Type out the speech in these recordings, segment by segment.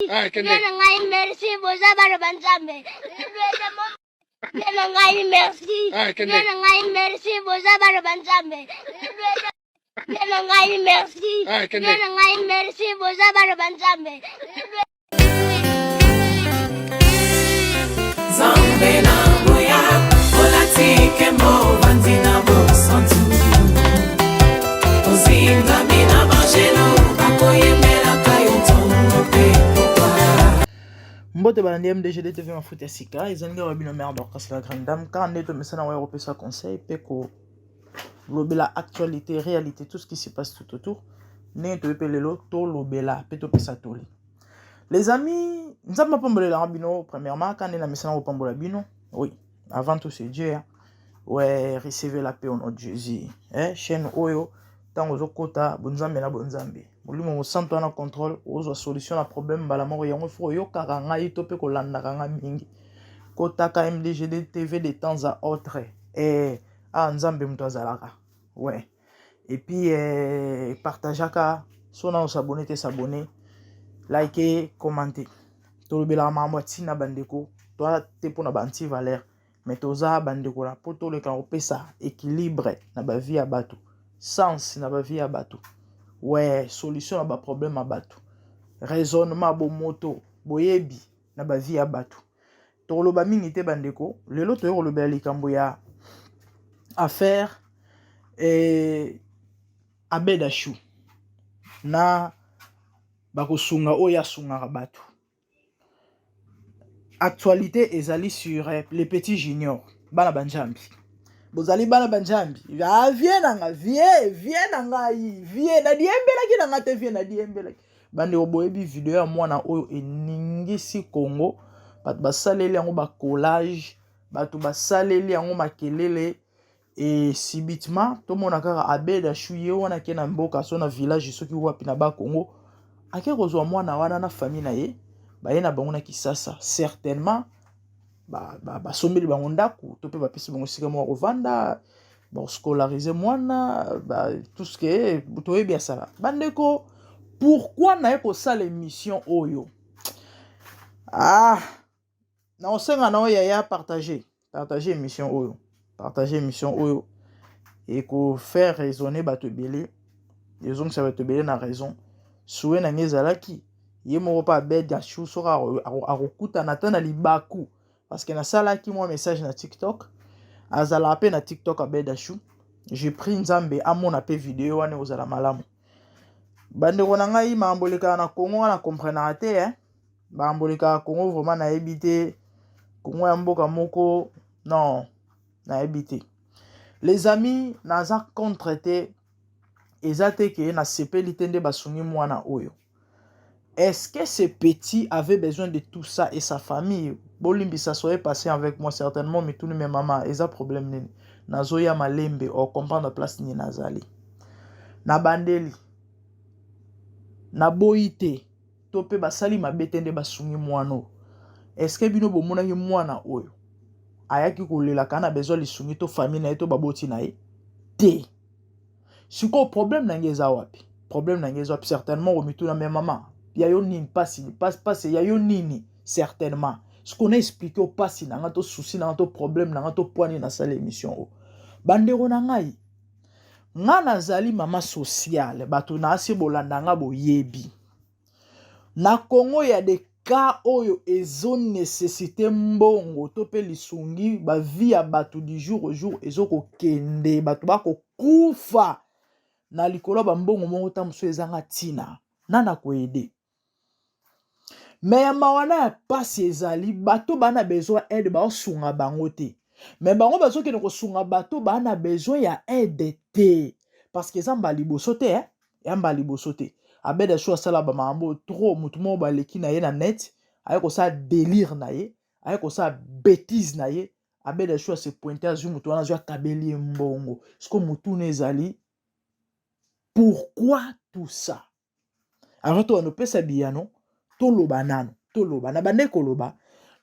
Ngai merci boza bana banzambe. Ngai merci. Ngai merci boza bana banzambe. Ngai merci. Ngai merci boza bana banzambe. Zambe na boya, olatike mo bandina bo santu. Ozinga mina bajelo, bakoyemela kayotongo pe pokwa. Mbote balandi MDGD TV mafuta ya sika ezangi wabino merde okasi la grande dame car neto mesana wa européen conseil pe ko lobela actualité réalité tout ce qui se passe tout autour neto pe lelo to lobela pe to pesa toli. Les amis, nous avons pas la rabino premièrement quand on a mis au pambola bino. Oui, avant tout c'est Dieu. Hein. Ouais, recevez la paix au nom de Jésus. Hein, chaîne oyo tant aux kota bonzambe na bonzambe. Boli mo santo na contrôle ozo solution à problème bala mo yango fo yo karanga ito pe ko landa kanga mingi. Kota ka MDGD TV de temps à autre. Nzambe mto azalaka. Ouais. Et puis partageaka sona s'abonner te s'abonner. Likez, commentez. Tolobela mambo tina bandeko, toi te pona banti valeur, mais toza bandeko la poto le kan opesa équilibre na ba vie ya bato, sens na ba vie ya bato. Ouais, solution na ba problème à bato. Raisonnement bo moto, boyebi na ba vie ya bato. Toloba mingi te bandeko, lelo to yolobela likambo ya affaire Abedachou na bakosunga oya sunga bato. Actualité ezali sur les petits juniors bana banjambi. Bozali bana banjambi. Viens na diembela ki na te viens na diembela. Bande oboyebi video ya mwana oyo eningisi Congo. Bato basaleli yango ba collage, bato basaleli yango makelele et subitement to mona kaka Abedachou ye wana ke na mboka so na village soki wapi na ba Congo. Ake kozwa mwana wana na famille na ye baye na bango na Kisasa certainement sombeli bango ndaku to pe bapesi bango sika mo kovanda scolariser mwana tout ce que toyebi ya sala bandeko. Pourquoi na ye kosala émission oyo na osenga na oyo ya partager émission oyo et ko faire raisonner bato ebele ezong sa bato ebele na raison. Soué na ngezalaki ye moko pa Abedachou soka akokuta na tana libaku parce que na salaki moi message na TikTok azala pe na TikTok Abedachou j'ai pris nzambe amona pe vidéo wana ozala malamu bandeko na ngai mamboleka na Congo na comprendre te hein mamboleka Congo vraiment na ebité Congo ya mboka moko non na ebité. Les amis naza contre te ezate ke na sepeli tende basungi mwana oyo. Est-ce que ce petit avait besoin de tout ça et sa famille? Bolimbi ça soit passé avec moi certainement mais tout mes maman eza problème nini. Nazoya malembe o comprendre place ni nazali. Na bandeli. Na boite. Tope basali mabetende basungi mwana. Est-ce que bino bomona ki mwana oyo? Ayaki kolela kana besoin lisungi to famille na to baboti na ye? Te. Siko problème na ngeza wapi? Problème na ngeza wapi certainement au mitu na mes maman. Ya yo nini pasi ya yo nini certainement. Ce qu'on a expliqué au pasi na ngato souci na ngato problème na ngato poani na salle émission o. Bandero na ngai. Nga nazali mama sociale bato na asi bolanda nga boyebi. Na Congo ya de cas oyo ezo nécessité mbongo to pe lisungi ba vie ya bato du jour au jour ezo ko kende bato bako kufa. Na likolo ba mbongo mongo tamuso ezanga tina nana ko aider. Mais ya mawana ya pasi ezali bato bana besoin aide ba osunga bango te. Mais bango bazo ke ko sunga bato bana besoin ya aide te parce que zamba liboso te hein yamba liboso te. Abedachou asala ba mambo trop mutu mo ba leki na ye na net aye ko sa délire na ye aye ko sa bêtise na ye Abedachou se pointer azu mutu wana azu kabeli mbongo. Siko mutu nezali. Pourquoi tout ça? Alors toi no pesa biano toloba nano toloba na bande koloba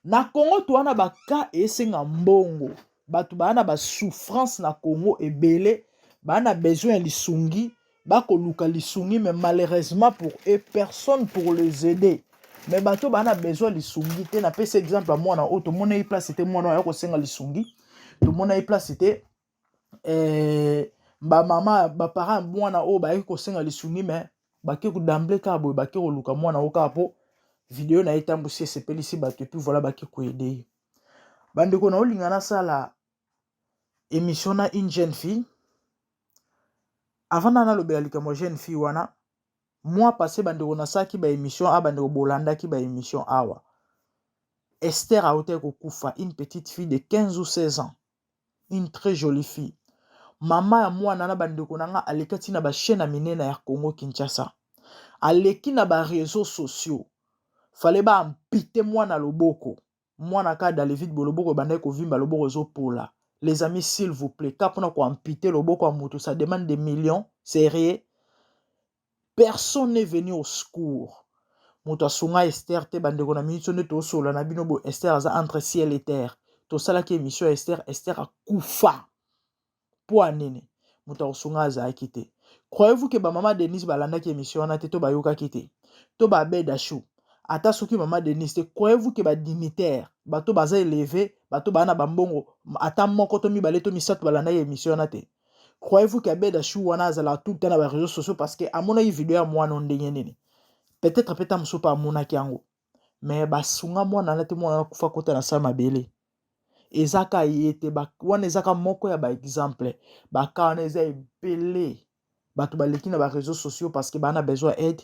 na Congo to wana baka esenga mbongo batu bana ba souffrance na Congo ebele bana besoin lisungi bako luka lisungi mais malheureusement pour eux personne pour les aider mais bato bana besoin lisungi te na pese exemple à mwana o to mona place c'était mwana ya ko senga lisungi to mona place c'était ba mama ba parents mwana o ba ko senga lisungi mais ba ke ko d'emblée ka boy ba ke ko luka mwana o ka po vidéo na etambu se sepelisi bato et puis voilà ba ke ko aider bande ko na olingana sala émission na une jeune fille avant na lobela likamo jeune fille wana moi passé bande ko na saki ba émission a bande ko bolanda ki ba émission awa Esther a été kokufa, une petite fille de 15 ou 16 ans, une très jolie fille. Maman ya mwana na bandeko nanga alekati na ba chaîne à minena ya Congo Kinshasa. Aleki na ba réseaux sociaux. Fallait ba ampite mwana loboko. Mwana ka David boloboko bandai ko vimba loboko zo pola. Les amis s'il vous plaît, kapona ko ampite loboko a moto, ça demande des millions, sérieux. Personne n'est venu au secours. Moto asunga Esther te bandeko na minute ne to solo na bino bo Esther aza entre ciel et terre. To sala ki émission Esther a kufa. Po anene. Moto asunga aza akite. Croyez-vous que ba maman Denise balanda ki émission na te to bayoka kite. To ba beda chou. Ata soki maman Denise te croyez-vous que ba dignitaire bato baza élevé bato bana bambongo ata moko to mibale to misato balanda ki émission na te. Croyez-vous que beda chou wana azala tout dans les réseaux sociaux parce que amona yi vidéo ya mwana ndenge nini. Peut-être peta musopa mona kiango mais basunga mwana na te mwana kufa kota na sa mabele ezaka yete ba wana ezaka moko ya ba exemple ba kana eza ebele bato baleki na ba réseaux sociaux parce que bana besoin aide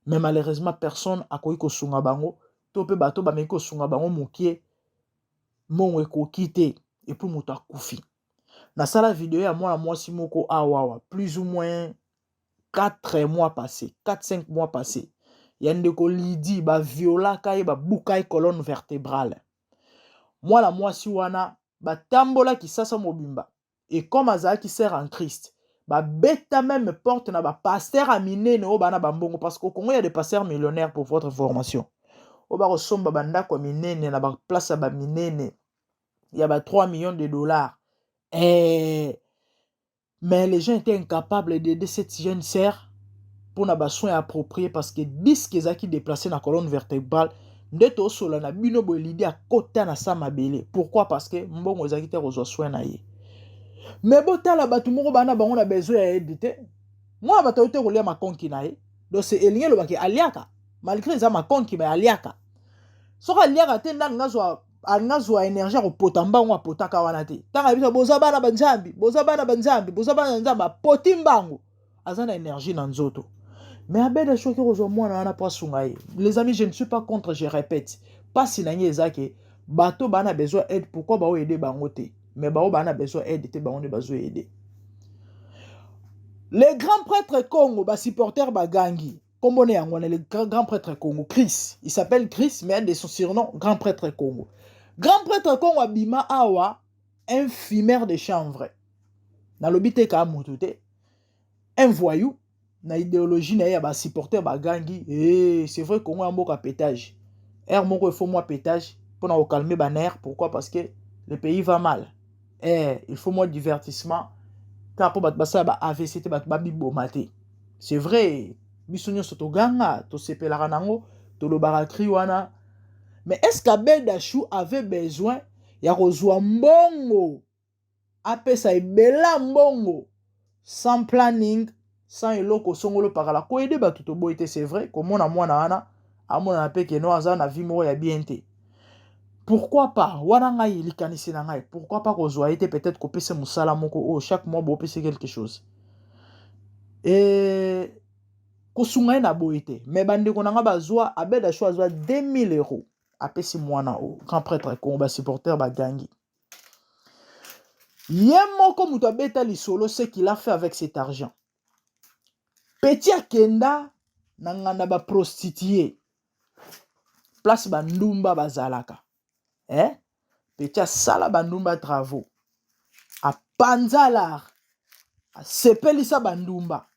mais malheureusement personne akoki kosunga bango to pe bato ba meki kosunga bango mokie mongo ekoki te et puis moto akufi na sala vidéo ya mwana mwasi moko awawa plus ou moins 4 mois passés, 4-5 mois passés. Yandeko lidi, ba viola kai, ba bukai colonne vertébrale. Moi la moi si wana, ba tambola ki sasa mobimba. Et comme aza qui sert en Christ, ba beta même porte na ba pasteur aminé ne obana bambongo parce qu'au Congo il y a des pasteurs millionnaires pour votre formation. Oba resomba banda kwa minene na ba place ba minene. Il y a ba 3 millions de dollars. Mais les gens étaient incapables d'aider cette jeune sœur pour na soins appropriés parce que disque ezaki déplacé na colonne vertébrale ndeto sola na bino bo l'idée à kota na sa mabele. Pourquoi? Parce que mbongo ezaki te rezo soin na ye. Mais botala batu moko bana bango na besoin ya aide te. Moi bata yote kolia makonki na ye. Donc c'est elinge lo baki aliaka. Malgré ça makonki mais aliaka. Soka aliaka te ndanga ngazwa énergie ko potamba ngwa potaka wana te. Tanga bisa boza bana banzambi potimbango. Azana énergie na nzoto. Mais abeda choki rozo mwana wana po sungai. Les amis, je ne suis pas contre, je répète. Pas si nanye ezake bato bana besoin aide pourquoi ba aider bango te. Mais ba bana besoin aide te bango ne besoin aider. Les grands prêtres Congo ba supporter ba gangi. Comme on est en le grand prêtre Congo Chris. Il s'appelle Chris mais un de son surnom grand prêtre Congo. Grand prêtre Congo abima awa un fumeur de chanvre. Na lobite ka mutute. Un voyou na idéologie na ya ba supporter ba gangi c'est vrai qu'on a un mot à pétage moko il faut moi pétage pour na calmer ba nerf. Pourquoi? Parce que le pays va mal il faut moi divertissement car pour ba ça ba AVC te ba bibomate. C'est vrai bisonyo soto ganga to sepelaka nango to lo barakri wana. Mais est-ce qu'Abeda Chou avait besoin ya kozwa mbongo apesa ebela mbongo sans planning, sans eloko songolo par la ko aider batu to boité? C'est vrai comme on a mwana wana amona pe ke no aza na vie mo ya bien te. Pourquoi pas wana ngai likanisi na ngai? Pourquoi pas kozwa été peut-être ko pese musala moko o chaque mois bo pese quelque chose et ko sunga na boité. Mais bande ko nanga bazwa Abeda Chou azwa 2000 euros apesi mwana o grand prêtre ko ba supporter ba gangi. Yemoko muto abeta lisolo ce qu'il a fait avec cet argent. Petit akenda nanganda ba prostituée. Place bandumba bazalaka. Petit sala bandumba travaux. A panzala. A sepelisa bandumba.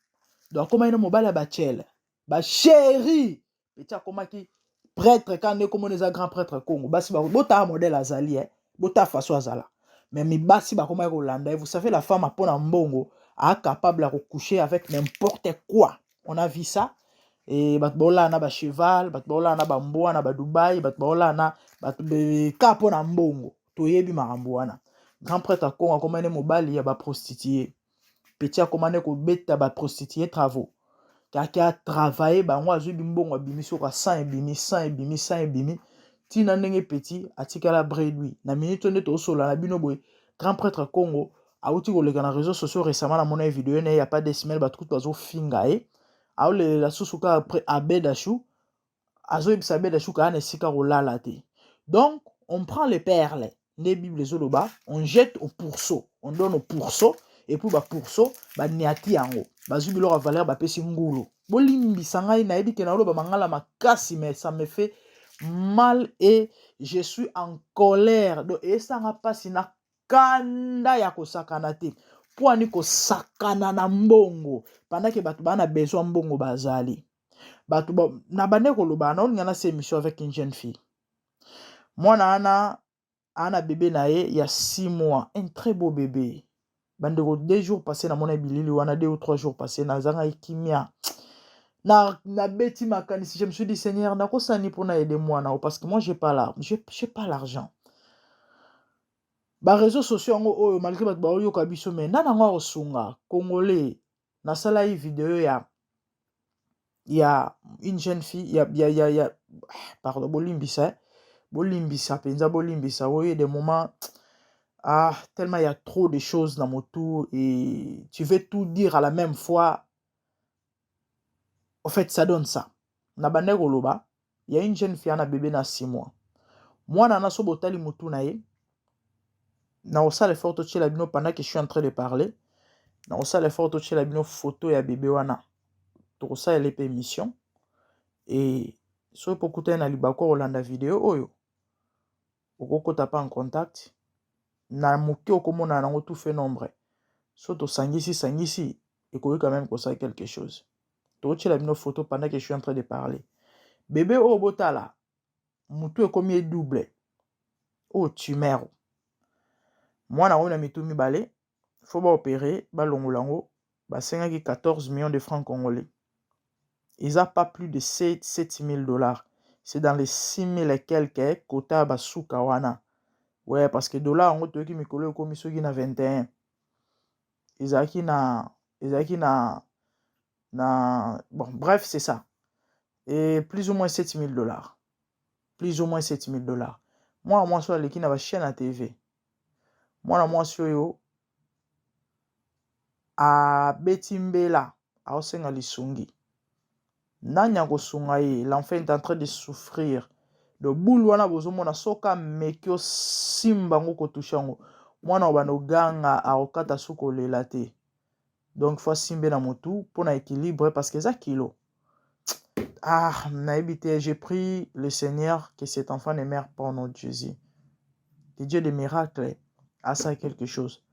Donc comment ino mobile ba chel. Ba chéri. Petit akomaki prêtre quand ne comme les grands prêtres Congo. Basi ba bota modèle azali bota façon azala. Mais mi basi ba comment Rolanda, vous savez la femme a pona mbongo a capable de coucher avec n'importe quoi. On a vu ça. et bato baola na ba cheval bato baola na ba mbwa na ba Dubai bato baola na bato kapo na mbongo toyebi makambo wana grand prêtre Congo akomane mobali ya ba prostituée petit akomane kobeta ba prostituée travaux kaki a travailler bango azwi bimbongo abimisi ko 100 ebimi tina ndenge petit atikala bredui na minute nde tosola na bino boye grand prêtre Congo auti koleka na réseaux sociaux récemment na mona vidéo ne ya pas des semaines bato kutu bazofinga ye aolelela susu ka après abedashu azoyebisa abedashu ka ana esika kolala te donc on prend les perles nde bible ezoloba on jette au pourceau on donne au pourceau et puis pourceau baniati yango bazwi biloko ya valeur bapesi ngulu bolimbisa ngai nayebi ke naoloba mangala makasi mais ça me fait mal et je suis en colère donc esanga mpasi na kanda ya kosakana te po ani kosakana na mbongo pendant que bato bana besoin mbongo bazali bato na bande koloba na olinga na se émission avec une jeune fille mwana ana bébé na ye il y a 6 mois un très beau bébé bandeko 2 jours passés na mona bilili wana 2 ou 3 jours passés na zanga ikimia na beti makanisi je me suis dit Seigneur nakosani pona aider mwana parce que moi j'ai pas l'argent ba réseaux sociaux ngo oyo malgré bato baoyoka biso mais nana ngo osunga congolais na sala yi vidéo ya une jeune fille ya pardon bolimbisa penza bolimbisa oyo des moments tellement il y a trop de choses dans mon tour et tu veux tout dire à la même fois en fait ça donne ça na bande koloba il y a une jeune fille na bébé na 6 mois mwana na so botali mutu na ye na osala effort totie la bino pendant que je suis en train de parler na osala effort totie la bino photo ya bébé wana tokosala ele pe émission et so pokuta na libako olanda vidéo oyo okokota pa en contact na moke okomona nango tout fait nombre so tosangisi ekoki quand même kosala quelque chose tokotie la bino photo pendant que je suis en train de parler bébé oyo botala mutu ekomi double o tumeur mwana oyo na mitu mibale faut opérer balongola ngo basengaki 14 millions de francs congolais ils a pas plus de 7 000 $. C'est dans les 6 000 et quelques kota basuka wana ouais parce que dollar ngo toyoki mikolo ekomi soki na 21 ezalaki na bon bref c'est ça et plus ou moins 7 000 $, plus ou moins 7 000 $. Moi so aleki na ba chaîne à TV mwana mwasi oyo abeti mbela aosenga lisungi nani akosunga ye l'enfant est en train de souffrir de boule wana bozomona soka meki osimba ngo kotusha ngo mwana obana oganga aokata suko lela te donc faut simbe na motu mpona équilibre parce que ça kilo nayebi te j'ai pris le Seigneur que cet enfant ne meurt pas au nom de Jésus que Dieu de miracle a ça quelque chose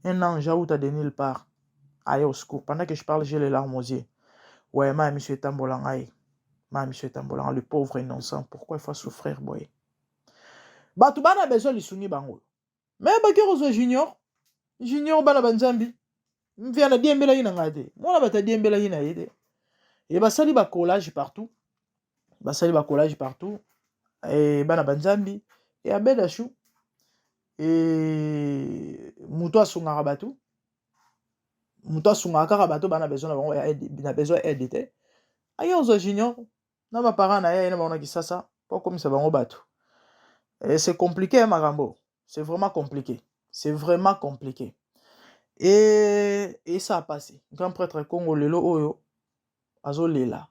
un ange out de nulle part aille au secours pendant que je parle j'ai les larmes aux yeux ouais ma monsieur Tambolangai le pauvre innocent pourquoi il faut souffrir boy bato bana besoin lisuni bango mais bakero junior bana banzambi mvia na diembela ina ngade mona bata diembela ina yede et basali ba collage partout et bana banzambi et abedashu et muto asungaka bato bana besoin na bango na besoin aide te ayo junior na ba parents na ye na bana kisasa pour comme ça bango bato et c'est compliqué makambo c'est vraiment compliqué et ça a passé grand prêtre Congo lelo oyo azolela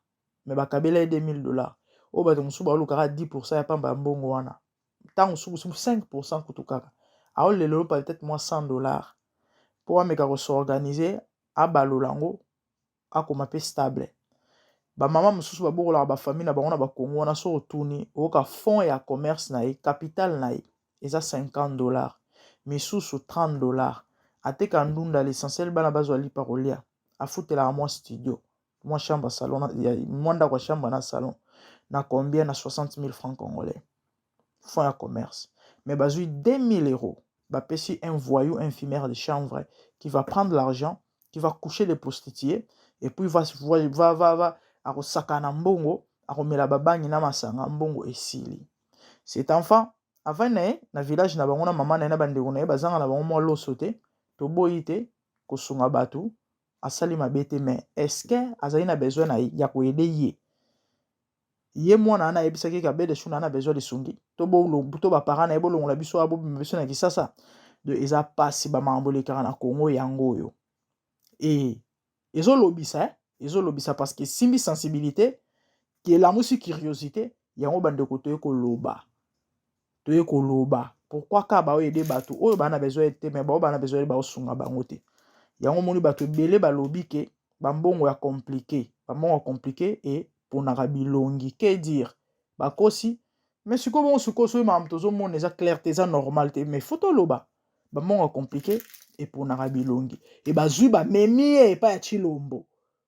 mais bakabela 2 000 $. O bato musu ba lukaka 10% ya pamba mbongo wana tango suku 5% kutukaka ao lelo peut-être moi 100 $. Pour ameka ko s'organiser abalolango akoma pe stable ba mama mususu ba bokola ba famille na bango na ba Congo wana so otuni oka fond ya commerce na ye capital na ye eza 50 $, misusu 30 $. Ateka ndunda l'essentiel bana bazwa li parolia afutela moi studio moi chambre salon moi ndako chambre na salon na combien na 60 000 francs congolais fond ya commerce mais bazui 2 000 €. Bapesi un voyou infirmière de chambre qui va prendre l'argent, qui va coucher les prostituées et puis va akosaka na mbongo akomela babangi na masanga mbongo esili. Cet enfant avant na village na bango na mama na bandeko na ye bazanga na bango mwa loso te toboyi te kosunga bato asali mabe te, mais est-ce que azali na besoin na ya koyede ye mwana na yebisaki ka be de shuna na besoin de sungi to baparent na ye bolongola biso abo biso na kisasa de eza pasi bamambolekaka na Congo yango oyo ezolobisa parce que simbi sensibilité qui elamusi curiosité yango bandeko toye koloba pourquoi ka baoyede bato oyo bana besoin te mais bao bana besoin baosunga bango te yango moni bato ebele balobi ke bambongo ya compliqué et ponaka bilongi que dire bakosi mais sikoyo so mam tozomona eza clair te eza normal te mais photo loba bambongo compliqué et ponaka bilongi et bazwi bamemi epa ya Chilombo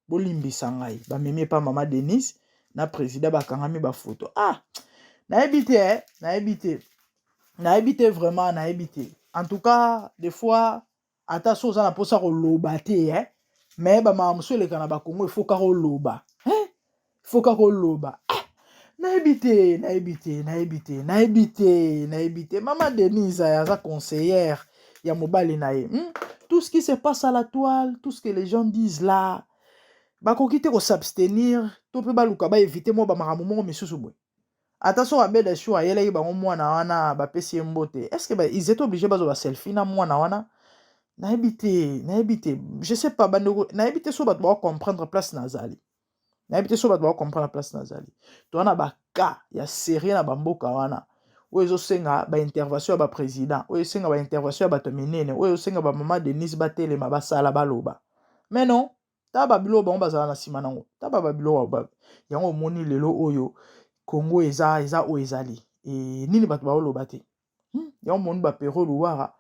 bolimbisa ngai bamemi epa mama Denise na président bakangami bafoto nayebi te vraiment nayebi te en tout cas des fois ata so oza na posa koloba te mais bamama mosu eleka na bakongo il faut kaka oloba nayebi te mama Denise aza conseillère ya mobali na ye tout ce qui se passe à la toile tout ce que les gens disent là bakoki te s'abstenir to pe baluka ba éviter mo ba makambo moko misusu boye attention à beda show ayelaki bango mwana wana bapesi ye mbote est-ce que ils étaient obligés bazo ba selfie na mwana wana nayebi te je sais pas bandeko nayebi te so bato ba comprendre place nazali to wana baka ya série na bamboka wana oyo ezosenga baintervention ya baprésident oyo esenga baintervention ya bato minene oyo esenga bamama Denise batelema basala baloba mais non ta babilo bango bazala na nsima nango ta babilo yango omoni lelo oyo Congo eza oyo ezali nini bato baoloba te yango omoni bapero luwara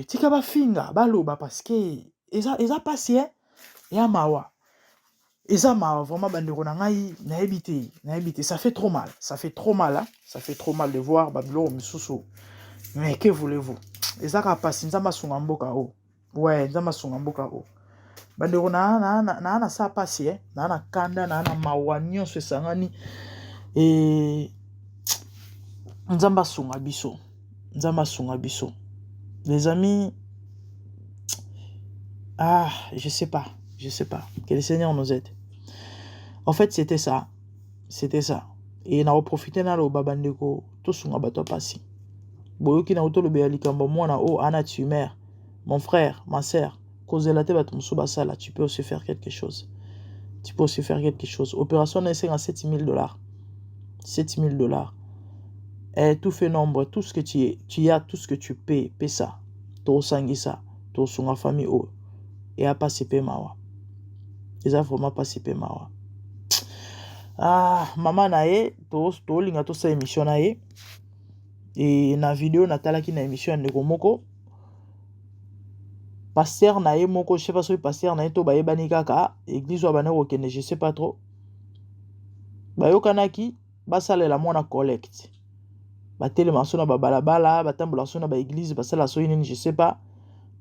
tika bafinga baloba parce que eza pasi ya mawa eza mawa vraiment bandeko na ngai nayebi te ça fait trop mal de voir babilo misusu mais que voulez-vous eza ka pasi nzamba sunga mboka o bandeko na sa pasi na kanda na mawa nyonso esangani nzamba sunga biso les amis. Je sais pas que le Seigneur nous aide. En fait c'était ça et na profiter na lo babandeko to sunga bato pasi boyoki na utolo be likambo mwana ana tumeur mon frère ma sœur kozela te bato musu basala tu peux aussi faire quelque chose opération na esenga $7,000 et tout fait nombre tout ce que tu as tout ce que tu paies ça to sangisa to sunga famille et a pas pe mawa eza vraiment pas pe mawa mama na ye to linga to sa émission na ye et na vidéo natalaki na émission ya ndeko moko pasteur na ye moko je sais pas si pasteur na ye to bayebani kaka église wa bana kokende je sais pas trop bayokanaki basalela mwana collecte batelema so na babalabala batambola so na baéglise basala so nini je sais pas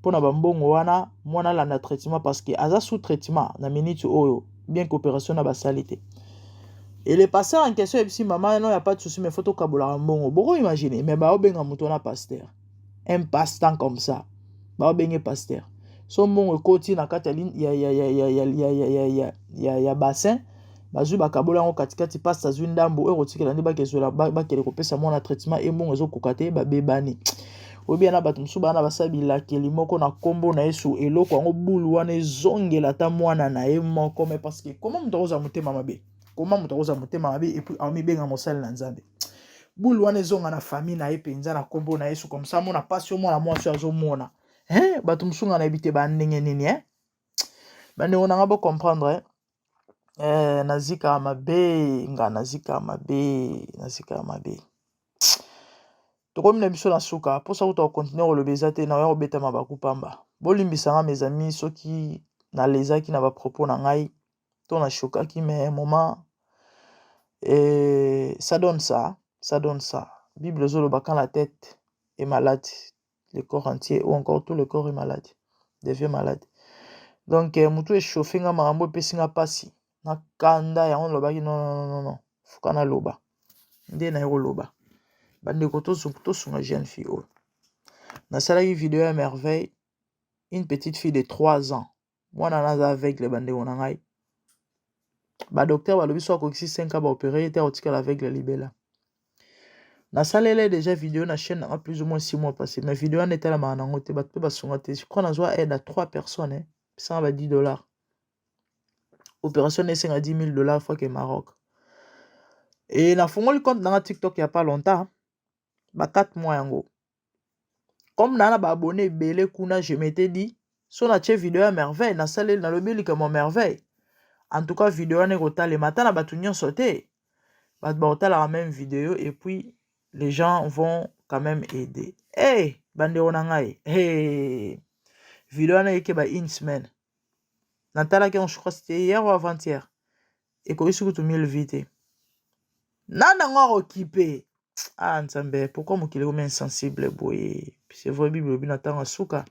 pona bambongo wana mwana landa traitement parce que aza sous traitement na minute oyo bien qu'opération na basalité et le pasteur en question si maman non y a pas de souci mais faut to kabola mbongo boko imaginer mais ba obenga muto na pasteur un pasteur comme ça ba obenga pasteur so mbongo koti na kata ya bassin bazu bakabola ngo katikati pasteur zu ndambo oyo kotikela ndi bakezola bakele kopesa mwana traitement et mbongo ezokokate babebani obi na bato musu bana basabila kelimoko na kombo na Yesu eloko yango bulu wana ezongela ta mwana na ye moko mais parce que comment mutakoza mutema mabe et puis ami benga mosali na nzambe bulu wana ezonga na famille na ye penza na kombo na Yesu comme ça mona passion mwana mwasi azomona bato musunga na ebite ba ndenge nini bande ona ngabo comprendre nazika mabe tokomi na biso na suka posa kuta continuer kolobeza te na ya kobeta mabaku pamba bolimbisanga mes amis soki na lezaki na ba propos na ngai to na chokaki mais moment ça donne ça Bible zoloba quand la tête est malade le corps entier ou encore tout le corps est malade devient malade donc mutu échauffé nga makambo epesinga pasi na kanda yango lobaki non fuka na loba nde na yeko loba bandeko tosunga jeune fille oyo nasalaki video ya merveille une petite fille de 3 ans mwana naza aveugle bandeko na ngai badocteur balobi so akokisi 5 ans baopere ye te akotikala aveugle libela nasaleli déjà vidéo na chaîne nanga plus ou moins 6 mois passé mais vidéo wana etalamaka nango te bato mpe basunga te je crois nazwa aide à 3 personnes pisanga ba $10 opération esenga $10,000 fois que Maroc et nafungoli compte nanga TikTok il y a pas longtemps ba 4 mois yango comme nana ba abonné ebele kuna je m'étais dit so na tie vidéo ya merveille nasaleli nalobi likama merveille en tout cas vidéo wana ekotalema ata na bato nyonso te bato bakotalaka même vidéo et puis les gens vont quand même aider hey bandeko na ngai hey vidéo wana ekeba une semaine natalaki je crois c'était hier ou avant-hier ekoki kutu 1000 vues te nana ngo akokipe ah nzambe pourquoi mokili komi insensible boye c'est vrai bible lobi na ntango suka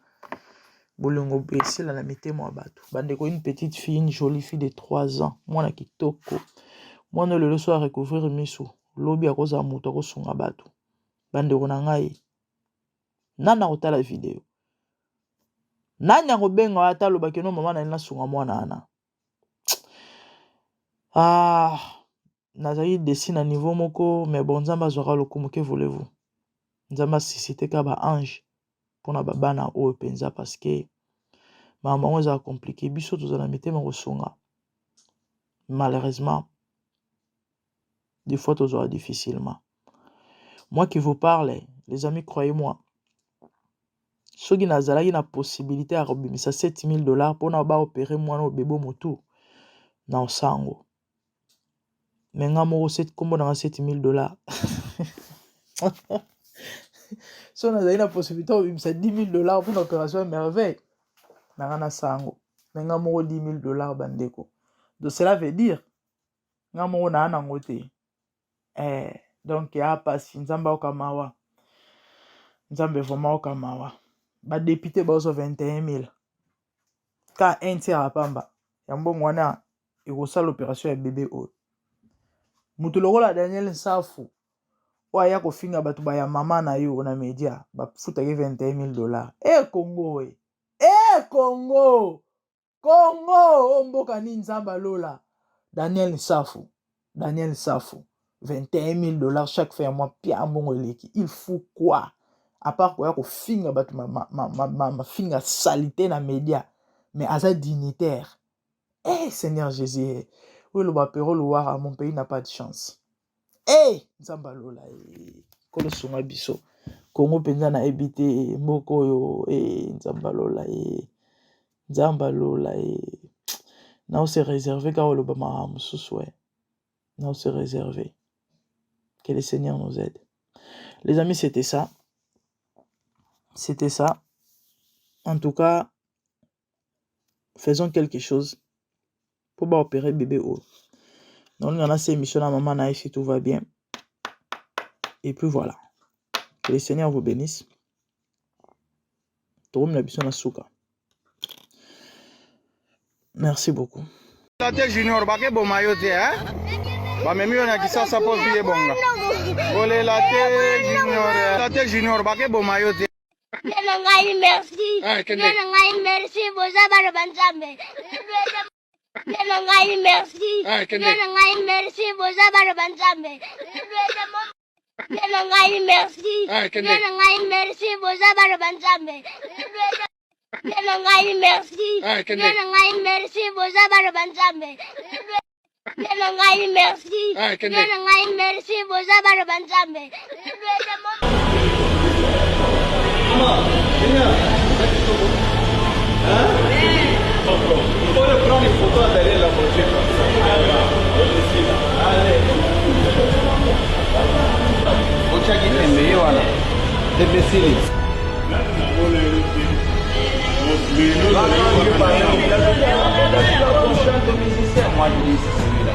bolingo esila na mitema ya bato bandeko une petite fille une jolie fille de 3 ans mwana kitoko mwana lelo so recouvrir miso lobi akozala moto akosunga bato bandeko na ngai nani akotala video nani akobenga ata alobaki no mama na ye nasunga mwana ana ah nazali desi na niveau moko mais bon nzambe azwaka lokumu ke voulez-vous nzambe asisite ka baange mpona babana oyo mpenza parce que makambo yango ezala compliqué biso tozala na mitema kosunga malheureusement des fois tozwaka difficilement moi qui vous parle les amis croyez-moi soki nazalaki na possibilité ya kobimisa $7,000 mpona baopere mwana obebo motu na osango mais nga moko kombo nanga $7,000 so nazalaki na possibilité ya kobimisa $10,000 mpona opération ya merveille nanga na sango mais nga moko $10,000 bandeko donc cela veut dire nga moko naa nango te donc ya pasi nzambe okamawa nzambe vraiment okamawa badepute baoso 21 000 ka un tiers ya pamba ya mbongo wana ekosala opération ya bebe oyo moto lokola Daniel Nsafu oyo aya kofinga bato baya mama na yo na media bafutaki $21,000 Congo Congo o mboka nini nzambe alola Daniel Nsafu $21,000 chaque fin ya mois pia mbongo eleki il faut quoi à part koya kofinga bato mafinga salité na média mais aza dignitaire Seigneur Jésus oyo loba pero loara mon pays n'a pas de chance nzambe alola kolo sunga biso Congo mpenza na yebi te mboka oyo nzambe alola na se réserver ka oloba makambo mosusu na se réserver. Que le Seigneur nous aide. Les amis, c'était ça. En tout cas, faisons quelque chose pour opérer bébé O. Donc, on a ces émissions à maman naïf si tout va bien. Et puis voilà. Que le Seigneur vous bénisse. Merci beaucoup. Junior bake bomayote ba memi ona kisasa po vie bonga bole latte junior bake bomayote ngai merci merci boza bana banzambe ngai merci ngai merci boza bana banzambe ngai merci ngai merci boza bana banzambe ngai merci ngai merci boza bana banzambe ngai merci ngai merci boza bana banzambe Il faut le prendre une photo derrière la voiture comme ça. Allez. Ochaki tembe wana. Debesili. Moi je dis c'est celui-là.